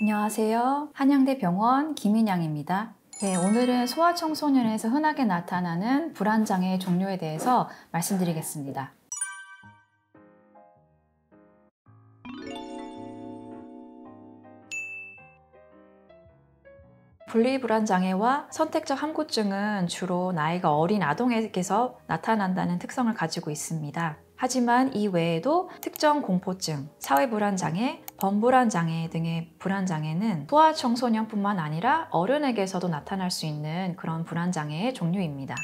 안녕하세요. 한양대병원 김인양입니다. 네, 오늘은 소아청소년에서 흔하게 나타나는 불안장애 종류에 대해서 말씀드리겠습니다. 분리불안장애와 선택적 함구증은 주로 나이가 어린 아동에게서 나타난다는 특성을 가지고 있습니다. 하지만 이 외에도 특정 공포증, 사회불안장애, 범불안장애 등의 불안장애는 소아청소년뿐만 아니라 어른에게서도 나타날 수 있는 그런 불안장애의 종류입니다.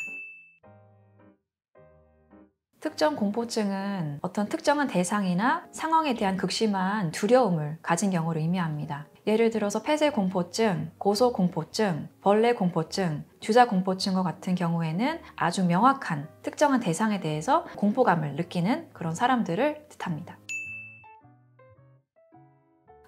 특정 공포증은 어떤 특정한 대상이나 상황에 대한 극심한 두려움을 가진 경우를 의미합니다. 예를 들어서 폐쇄공포증, 고소공포증, 벌레공포증, 주자공포증과 같은 경우에는 아주 명확한 특정한 대상에 대해서 공포감을 느끼는 그런 사람들을 뜻합니다.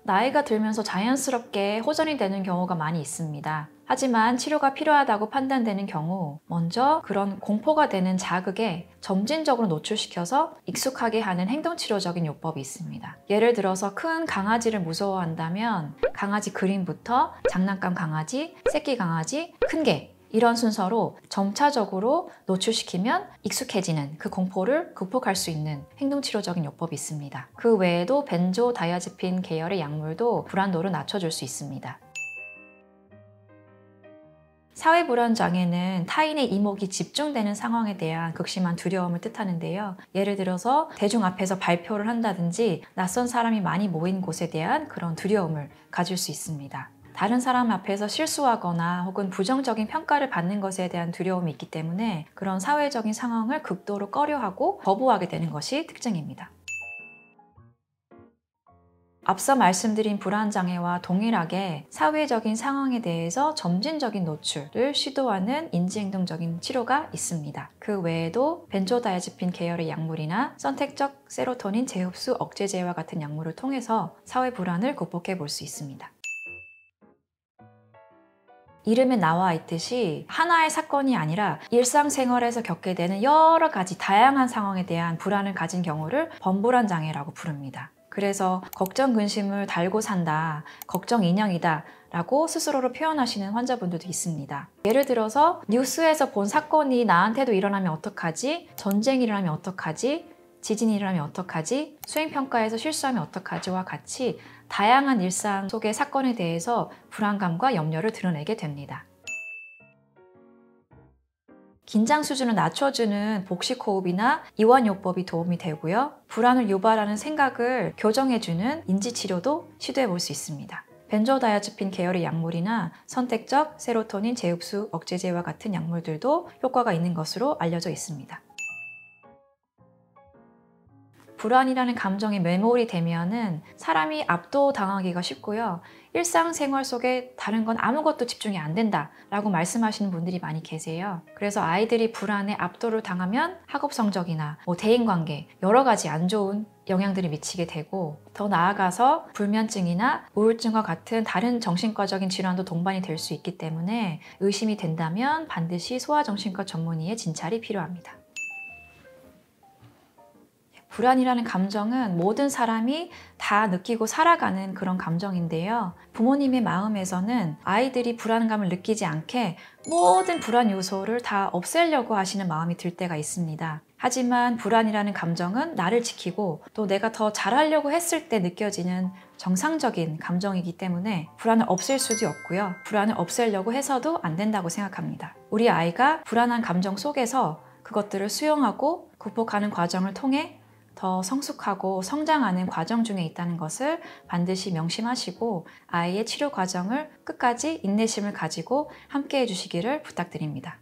나이가 들면서 자연스럽게 호전이 되는 경우가 많이 있습니다. 하지만 치료가 필요하다고 판단되는 경우 먼저 그런 공포가 되는 자극에 점진적으로 노출시켜서 익숙하게 하는 행동치료적인 요법이 있습니다. 예를 들어서 큰 강아지를 무서워한다면 강아지 그림부터 장난감 강아지, 새끼 강아지, 큰 개 이런 순서로 점차적으로 노출시키면 익숙해지는 그 공포를 극복할 수 있는 행동치료적인 요법이 있습니다. 그 외에도 벤조다이아제핀 계열의 약물도 불안도를 낮춰줄 수 있습니다. 사회불안장애는 타인의 이목이 집중되는 상황에 대한 극심한 두려움을 뜻하는데요. 예를 들어서 대중 앞에서 발표를 한다든지 낯선 사람이 많이 모인 곳에 대한 그런 두려움을 가질 수 있습니다. 다른 사람 앞에서 실수하거나 혹은 부정적인 평가를 받는 것에 대한 두려움이 있기 때문에 그런 사회적인 상황을 극도로 꺼려하고 거부하게 되는 것이 특징입니다. 앞서 말씀드린 불안장애와 동일하게 사회적인 상황에 대해서 점진적인 노출을 시도하는 인지행동적인 치료가 있습니다. 그 외에도 벤조다이아제핀 계열의 약물이나 선택적 세로토닌 재흡수 억제제와 같은 약물을 통해서 사회 불안을 극복해 볼 수 있습니다. 이름에 나와 있듯이 하나의 사건이 아니라 일상생활에서 겪게 되는 여러 가지 다양한 상황에 대한 불안을 가진 경우를 범불안장애라고 부릅니다. 그래서 걱정 근심을 달고 산다, 걱정 인형이다 라고 스스로를 표현하시는 환자분들도 있습니다. 예를 들어서 뉴스에서 본 사건이 나한테도 일어나면 어떡하지? 전쟁이 일어나면 어떡하지? 지진이 일어나면 어떡하지? 수행평가에서 실수하면 어떡하지와 같이 다양한 일상 속의 사건에 대해서 불안감과 염려를 드러내게 됩니다. 긴장 수준을 낮춰주는 복식호흡이나 이완요법이 도움이 되고요. 불안을 유발하는 생각을 교정해주는 인지치료도 시도해 볼 수 있습니다. 벤조다이아제핀 계열의 약물이나 선택적 세로토닌 재흡수 억제제와 같은 약물들도 효과가 있는 것으로 알려져 있습니다. 불안이라는 감정에 매몰이 되면은 사람이 압도당하기가 쉽고요. 일상생활 속에 다른 건 아무것도 집중이 안 된다 라고 말씀하시는 분들이 많이 계세요. 그래서 아이들이 불안에 압도를 당하면 학업 성적이나 대인관계 여러 가지 안 좋은 영향들이 미치게 되고 더 나아가서 불면증이나 우울증과 같은 다른 정신과적인 질환도 동반이 될 수 있기 때문에 의심이 된다면 반드시 소아정신과 전문의의 진찰이 필요합니다. 불안이라는 감정은 모든 사람이 다 느끼고 살아가는 그런 감정인데요. 부모님의 마음에서는 아이들이 불안감을 느끼지 않게 모든 불안 요소를 다 없애려고 하시는 마음이 들 때가 있습니다. 하지만 불안이라는 감정은 나를 지키고 또 내가 더 잘하려고 했을 때 느껴지는 정상적인 감정이기 때문에 불안을 없앨 수도 없고요. 불안을 없애려고 해서도 안 된다고 생각합니다. 우리 아이가 불안한 감정 속에서 그것들을 수용하고 극복하는 과정을 통해 더 성숙하고 성장하는 과정 중에 있다는 것을 반드시 명심하시고 아이의 치료 과정을 끝까지 인내심을 가지고 함께 해주시기를 부탁드립니다.